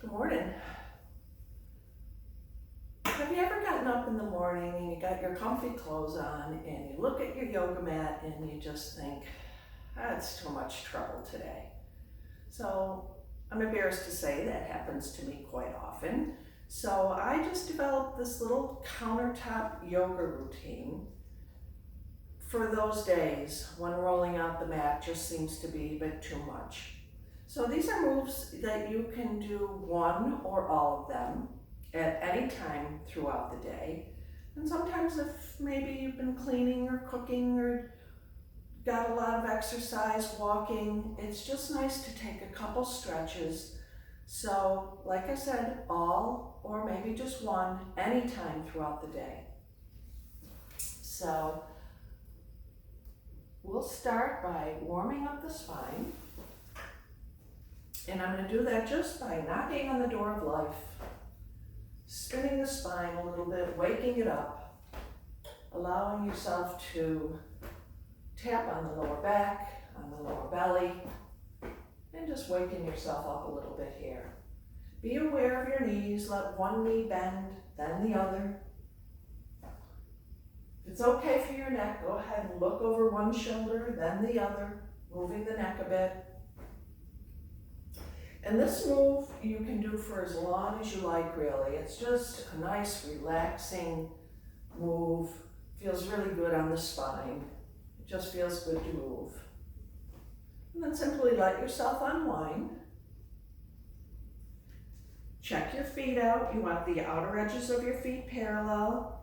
Good morning. Have you ever gotten up in the morning and you got your comfy clothes on and you look at your yoga mat and you just think, that's too much trouble today? So I'm embarrassed to say that happens to me quite often. So I just developed this little countertop yoga routine for those days when rolling out the mat just seems to be a bit too much. So these are moves that you can do one or all of them at any time throughout the day. And sometimes if maybe you've been cleaning or cooking or got a lot of exercise, walking, it's just nice to take a couple stretches. So like I said, all or maybe just one anytime throughout the day. So we'll start by warming up the spine. And I'm going to do that just by knocking on the door of life, spinning the spine a little bit, waking it up, allowing yourself to tap on the lower back, on the lower belly, and just waking yourself up a little bit here. Be aware of your knees. Let one knee bend, then the other. If it's okay for your neck, go ahead and look over one shoulder, then the other, moving the neck a bit. And this move you can do for as long as you like, really. It's just a nice, relaxing move. Feels really good on the spine. It just feels good to move. And then simply let yourself unwind. Check your feet out. You want the outer edges of your feet parallel.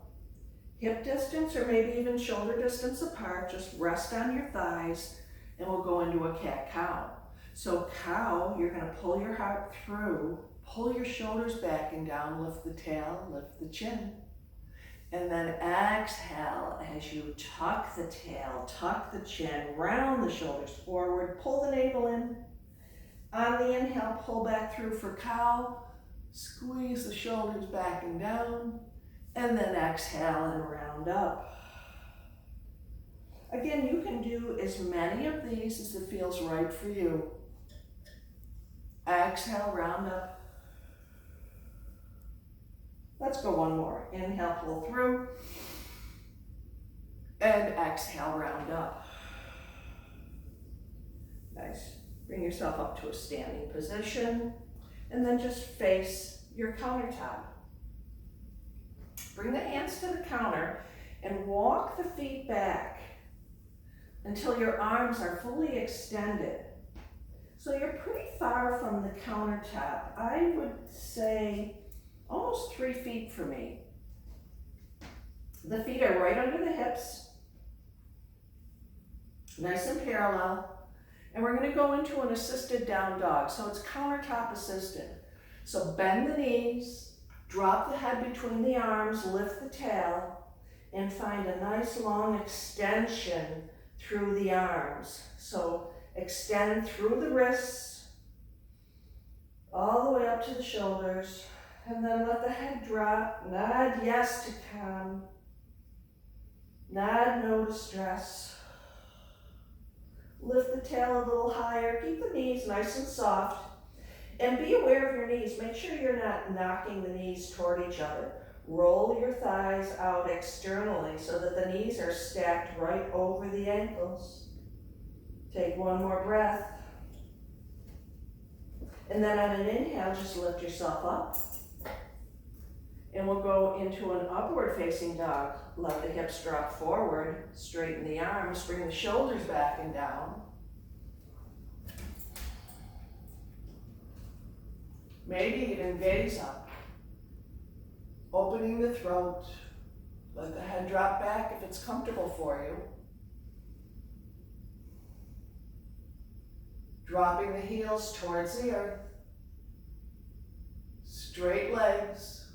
Hip distance or maybe even shoulder distance apart. Just rest on your thighs and we'll go into a cat-cow. So cow, you're going to pull your heart through, pull your shoulders back and down, lift the tail, lift the chin. And then exhale as you tuck the tail, tuck the chin, round the shoulders forward, pull the navel in. On the inhale, pull back through for cow, squeeze the shoulders back and down, and then exhale and round up. Again, you can do as many of these as it feels right for you. Exhale, round up. Let's go one more. Inhale, pull through. And exhale, round up. Nice. Bring yourself up to a standing position. And then just face your countertop. Bring the hands to the counter and walk the feet back until your arms are fully extended. So you're pretty far from the countertop. I would say almost 3 feet for me. The feet are right under the hips, nice and parallel. And we're going to go into an assisted down dog. So it's countertop assisted. So bend the knees, drop the head between the arms, lift the tail, and find a nice long extension through the arms. So extend through the wrists, all the way up to the shoulders, and then let the head drop. Nod yes to calm. Nod no to stress. Lift the tail a little higher. Keep the knees nice and soft. And be aware of your knees. Make sure you're not knocking the knees toward each other. Roll your thighs out externally so that the knees are stacked right over the ankles. Take one more breath. And then on an inhale, just lift yourself up. And we'll go into an upward facing dog. Let the hips drop forward, straighten the arms, bring the shoulders back and down. Maybe even gaze up. Opening the throat. Let the head drop back if it's comfortable for you. Dropping the heels towards the earth. Straight legs.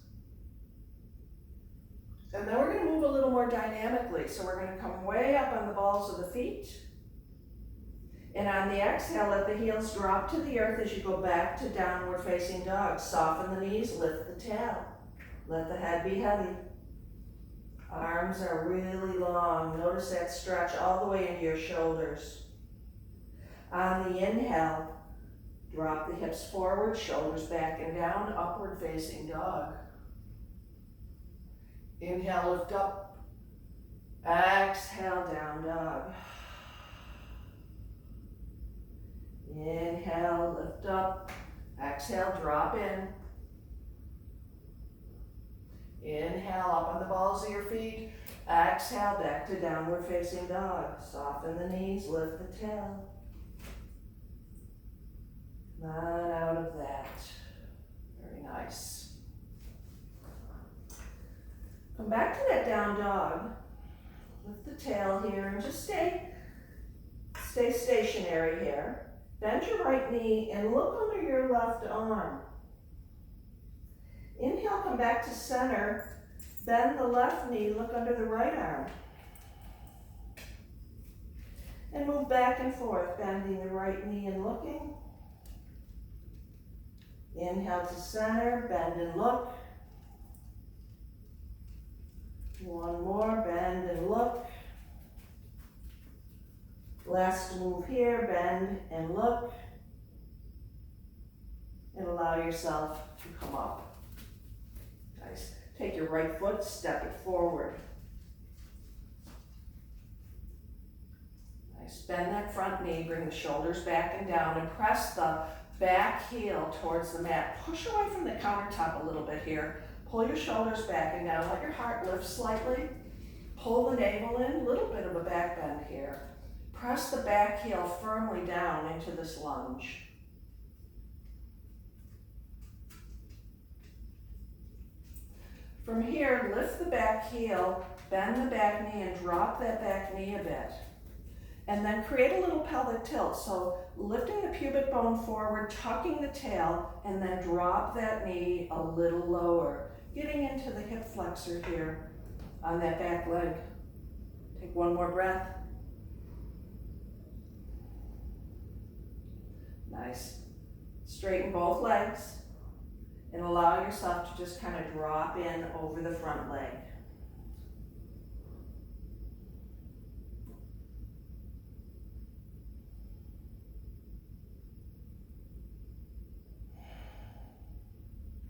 And then we're going to move a little more dynamically. So we're going to come way up on the balls of the feet. And on the exhale, let the heels drop to the earth as you go back to downward facing dog. Soften the knees, lift the tail. Let the head be heavy. Arms are really long. Notice that stretch all the way into your shoulders. On the inhale, Drop the hips forward, shoulders back and down, upward facing dog. Inhale, lift up. Exhale, down dog. Inhale, lift up. Exhale, drop in. Inhale, up on the balls of your feet. Exhale, back to downward facing dog. Soften the knees, lift the tail. Come on out of that. Very nice. Come back to that down dog. Lift the tail here and just stay stationary here. Bend your right knee and look under your left arm. Inhale, come back to center. Bend the left knee, look under the right arm. And move back and forth, bending the right knee and looking. Inhale to center, bend and look. One more, bend and look. Last move here, bend and look. And allow yourself to come up. Nice. Take your right foot, step it forward. Nice. Bend that front knee, bring the shoulders back and down, and press the back heel towards the mat. Push away from the countertop a little bit here. Pull your shoulders back and down. Let your heart lift slightly. Pull the navel in, a little bit of a back bend here. Press the back heel firmly down into this lunge. From here, lift the back heel, bend the back knee, and drop that back knee a bit. And then create a little pelvic tilt. So lifting the pubic bone forward, tucking the tail, and then drop that knee a little lower. Getting into the hip flexor here on that back leg. Take one more breath. Nice. Straighten both legs and allow yourself to just kind of drop in over the front leg.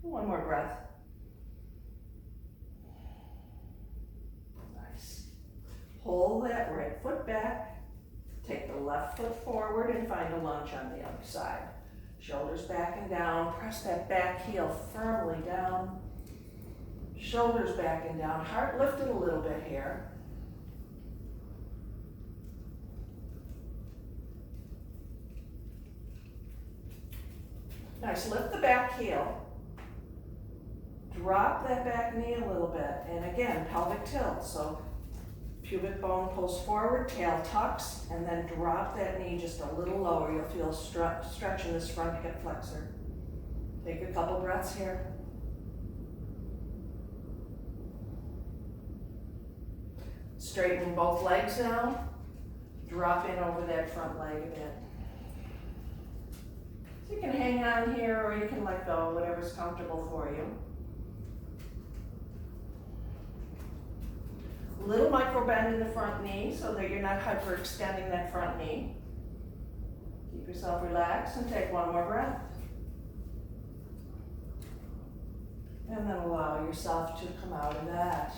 One more breath. Nice. Pull that right foot back. Take the left foot forward and find a lunge on the other side. Shoulders back and down. Press that back heel firmly down. Shoulders back and down. Heart lifted a little bit here. Nice. Lift the back heel. Drop that back knee a little bit. And again, pelvic tilt. So pubic bone pulls forward, tail tucks, and then drop that knee just a little lower. You'll feel stretch in this front hip flexor. Take a couple breaths here. Straighten both legs now. Drop in over that front leg a bit. So you can hang on here or you can let go, whatever's comfortable for you. A little micro bend in the front knee so that you're not hyperextending that front knee. Keep yourself relaxed and take one more breath. And then allow yourself to come out of that.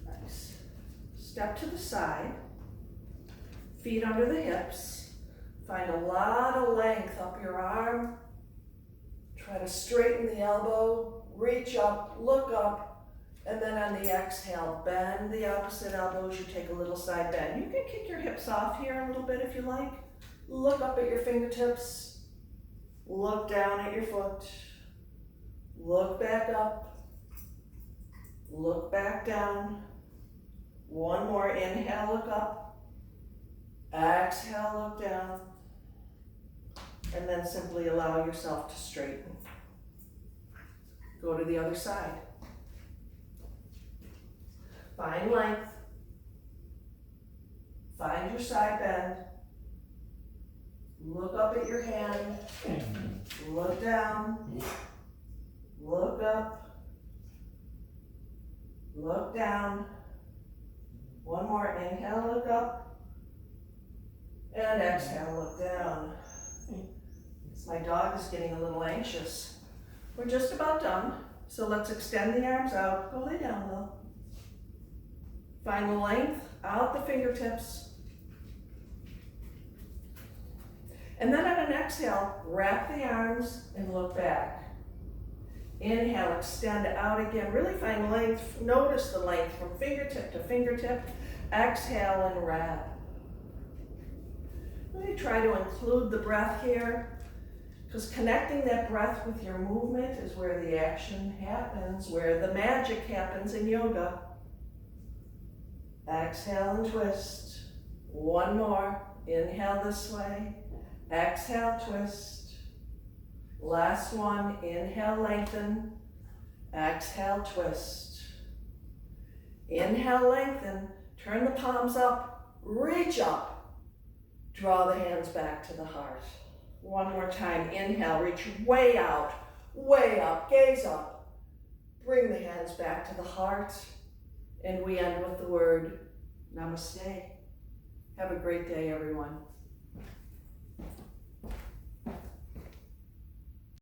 Nice. Step to the side. Feet under the hips. Find a lot of length up your arm. Try to straighten the elbow. Reach up, look up. And then on the exhale, bend the opposite elbow as you take a little side bend. You can kick your hips off here a little bit if you like. Look up at your fingertips. Look down at your foot. Look back up. Look back down. One more. Inhale, look up. Exhale, look down. And then simply allow yourself to straighten. Go to the other side. Find length. Find your side bend. Look up at your hand. Look down. Look up. Look down. One more. Inhale, look up. And exhale, look down. My dog is getting a little anxious. We're just about done. So let's extend the arms out. Go lay down, Will. Find the length out the fingertips. And then on an exhale, wrap the arms and look back. Inhale, extend out again. Really find length. Notice the length from fingertip to fingertip. Exhale and wrap. Really try to include the breath here, because connecting that breath with your movement is where the action happens, where the magic happens in yoga. Exhale and twist. One more. Inhale this way. Exhale, twist. Last one. Inhale, lengthen. Exhale, twist. Inhale, lengthen. Turn the palms up. Reach up. Draw the hands back to the heart. One more time. Inhale, reach way out, way up, gaze up. Bring the hands back to the heart. And we end with the word namaste. Have a great day, everyone.